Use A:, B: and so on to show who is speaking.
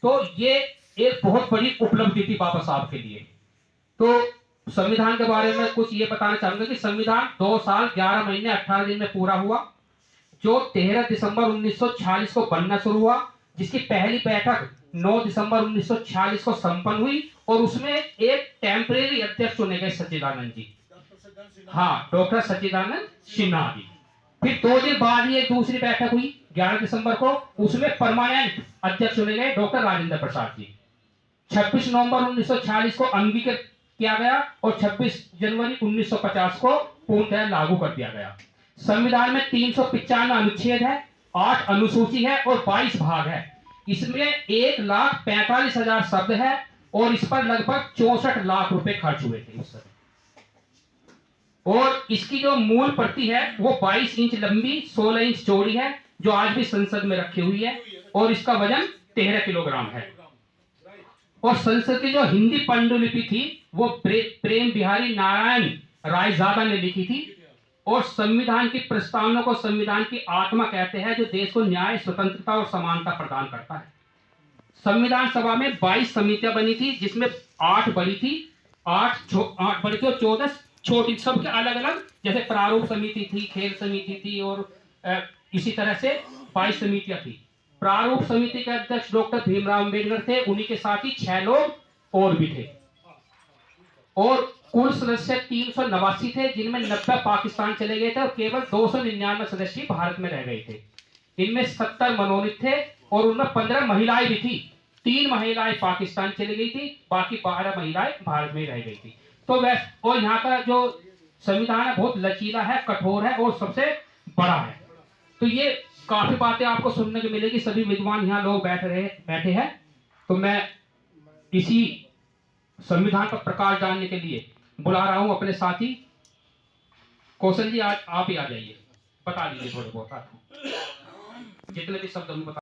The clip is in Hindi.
A: तो ये एक बहुत बड़ी उपलब्धि थी बाबा साहब के लिए। तो संविधान के बारे में कुछ ये बताना चाहूंगा कि संविधान 2 साल 11 महीने 18 दिन में पूरा हुआ, जो 13 दिसंबर 1946 को बनना शुरू हुआ, जिसकी पहली बैठक 9 दिसंबर 1946 को संपन्न हुई और उसमें एक टेम्परेरी अध्यक्ष चुने गए सच्चिदानंद जी। हाँ, डॉक्टर सच्चिदानंद सिन्हा जी। फिर 2 दिन बाद ही एक दूसरी बैठक हुई 11 दिसंबर को, उसमें परमानेंट अध्यक्ष चुने गए डॉक्टर राजेंद्र प्रसाद जी। 26 नवंबर 1946 को अंगीकृत किया गया और 26 जनवरी 1950 को पूर्णतः लागू कर दिया गया। संविधान में 395 अनुच्छेद है, 8 अनुसूची है और 22 भाग है। इसमें 1,45,000 शब्द है और इस पर लगभग 64 लाख रुपए खर्च हुए थे उस समय। और इसकी जो मूल प्रति है वो 22 इंच लंबी 16 इंच चौड़ी है, जो आज भी संसद में रखी हुई है और इसका वजन 13 किलोग्राम है। और संसद की जो हिंदी पांडुलिपि थी वो प्रेम बिहारी नारायण रायजादा ने लिखी थी। और संविधान की प्रस्तावना को संविधान की आत्मा कहते हैं, जो देश को न्याय, स्वतंत्रता और समानता प्रदान करता है। संविधान सभा में 22 समितियां बनी थी, जिसमें 8 बड़ी थी, 8 बड़ी थी और 14 छोटी, सबके अलग अलग, जैसे प्रारूप समिति थी, खेल समिति थी और इसी तरह से 22 समितियां थी। प्रारूप समिति के अध्यक्ष डॉक्टर भीमराव अंबेडकर थे, उन्हीं के साथ ही 6 लोग और भी थे। और कुल सदस्य 389 थे, जिनमें 90 पाकिस्तान चले गए थे और केवल 299 सदस्य भारत में रह गए थे। इनमें 70 मनोनीत थे और उनमें 15 महिलाएं भी थी। 3 महिलाएं पाकिस्तान चली गई थी, बाकी 12 महिलाएं भारत में रह गई थी। तो वैसे और यहाँ का जो संविधान है बहुत लचीला है, कठोर है और सबसे बड़ा है। तो ये काफी बातें आपको सुनने को मिलेगी। सभी विद्वान यहाँ लोग बैठे हैं। तो मैं इसी संविधान पर प्रकाश डालने के लिए बुला रहा हूं अपने साथी कौशल जी। आज आप ही आ जाइए, बता दीजिए थोड़े बहुत जितने भी शब्द हम बता